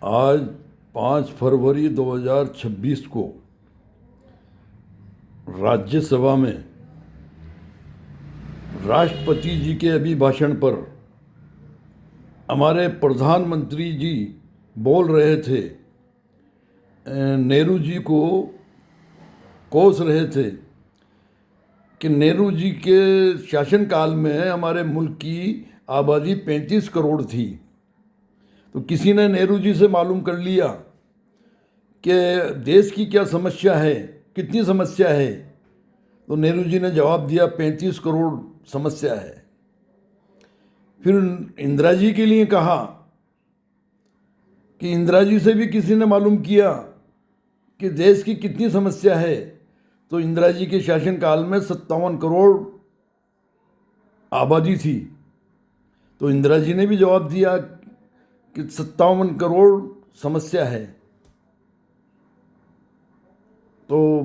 आज 5 फरवरी 2026 को राज्यसभा में राष्ट्रपति जी के अभिभाषण पर हमारे प्रधानमंत्री जी बोल रहे थे, नेहरू जी को कोस रहे थे कि नेहरू जी के शासनकाल में हमारे मुल्क की आबादी 35 करोड़ थी। तो किसी ने नेहरू जी से मालूम कर लिया कि देश की क्या समस्या है, कितनी समस्या है। तो नेहरू जी ने जवाब दिया 35 करोड़ समस्या है। फिर इंदिरा जी के लिए कहा कि इंदिरा जी से भी किसी ने मालूम किया कि देश की कितनी समस्या है। तो इंदिरा जी के शासनकाल में 57 करोड़ आबादी थी। तो इंदिरा जी ने भी जवाब दिया कि 57 करोड़ समस्या है। तो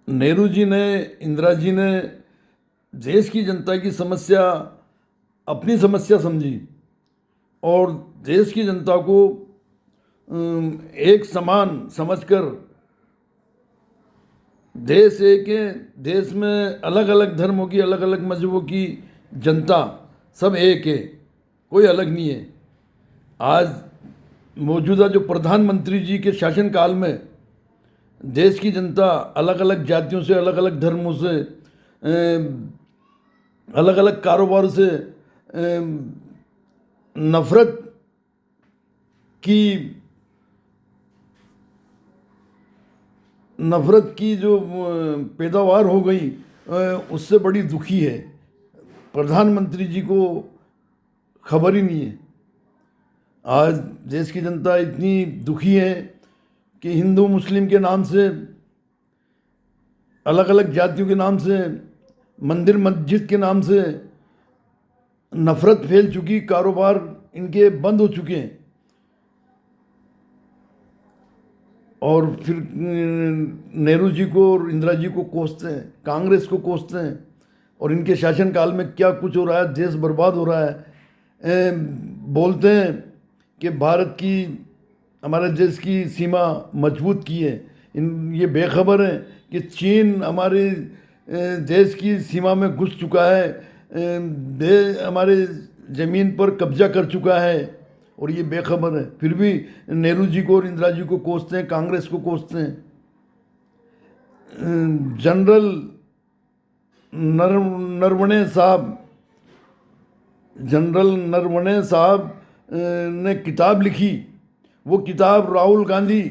नेहरू जी ने, इंदिरा जी ने देश की जनता की समस्या अपनी समस्या समझी और देश की जनता को एक समान समझकर देश एक है, देश में अलग अलग धर्मों की, अलग अलग मजहबों की जनता सब एक है, कोई अलग नहीं है। आज मौजूदा जो प्रधानमंत्री जी के शासनकाल में देश की जनता अलग अलग जातियों से, अलग अलग धर्मों से, अलग अलग कारोबार से नफरत की जो पैदावार हो गई उससे बड़ी दुखी है। प्रधानमंत्री जी को खबर ही नहीं है। आज देश की जनता इतनी दुखी है कि हिंदू मुस्लिम के नाम से, अलग अलग जातियों के नाम से, मंदिर मस्जिद के नाम से नफरत फैल चुकी, कारोबार इनके बंद हो चुके हैं। और फिर नेहरू जी को और इंदिरा जी को कोसते हैं, कांग्रेस को कोसते हैं। और इनके शासनकाल में क्या कुछ हो रहा है, देश बर्बाद हो रहा है। बोलते हैं कि भारत की, हमारे देश की सीमा मजबूत की है। ये बेखबर हैं कि चीन हमारे देश की सीमा में घुस चुका है, हमारे ज़मीन पर कब्जा कर चुका है, और ये बेखबर है। फिर भी नेहरू जी को और इंदिरा जी को कोसते हैं, कांग्रेस को कोसते हैं। जनरल नरवणे साहब ने किताब लिखी। वो किताब राहुल गांधी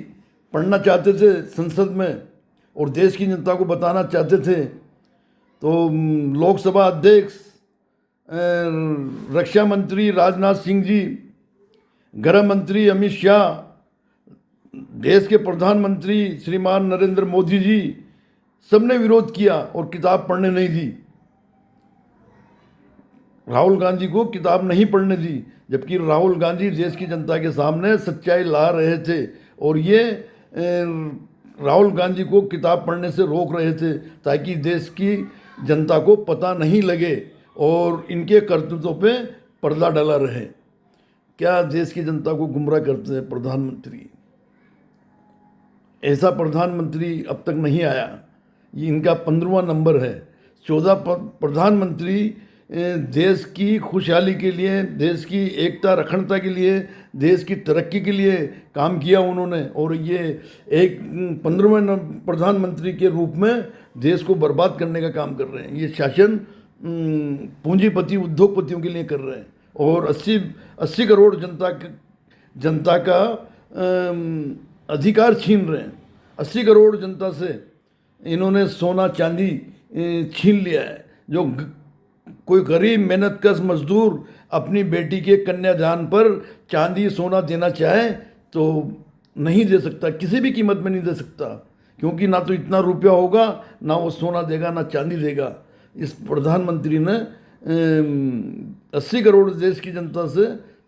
पढ़ना चाहते थे संसद में और देश की जनता को बताना चाहते थे। तो लोकसभा अध्यक्ष, रक्षा मंत्री राजनाथ सिंह जी, गृह मंत्री अमित शाह, देश के प्रधानमंत्री श्रीमान नरेंद्र मोदी जी, सबने विरोध किया और किताब पढ़ने नहीं दी। राहुल गांधी को किताब नहीं पढ़ने दी, जबकि राहुल गांधी देश की जनता के सामने सच्चाई ला रहे थे और ये राहुल गांधी को किताब पढ़ने से रोक रहे थे ताकि देश की जनता को पता नहीं लगे और इनके कर्तव्यों पे पर्दा डाला रहे। क्या देश की जनता को गुमराह करते हैं प्रधानमंत्री। ऐसा प्रधानमंत्री अब तक नहीं आया। ये इनका 15वां नंबर है। 14 प्रधानमंत्री देश की खुशहाली के लिए, देश की एकता अखंडता के लिए, देश की तरक्की के लिए काम किया उन्होंने, और ये एक 15वें प्रधानमंत्री के रूप में देश को बर्बाद करने का काम कर रहे हैं। ये शासन पूंजीपति उद्योगपतियों के लिए कर रहे हैं और 80 करोड़ जनता का अधिकार छीन रहे हैं। 80 करोड़ जनता से इन्होंने सोना चांदी छीन लिया है। जो कोई गरीब मेहनतकश मजदूर अपनी बेटी के कन्यादान पर चांदी सोना देना चाहे तो नहीं दे सकता, किसी भी कीमत में नहीं दे सकता, क्योंकि ना तो इतना रुपया होगा, ना वो सोना देगा, ना चांदी देगा। इस प्रधानमंत्री ने 80 करोड़ देश की जनता से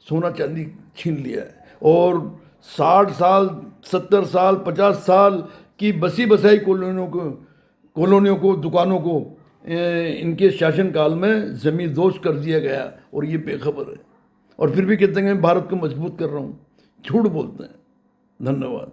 सोना चांदी छीन लिया है और 60 साल, 70 साल, 50 साल की बसी बसाई कॉलोनियों को, दुकानों को इनके शासनकाल में जमींदोज कर दिया गया और ये बेखबर है। और फिर भी कहते हैं कि मैं भारत को मजबूत कर रहा हूँ। झूठ बोलते हैं। धन्यवाद।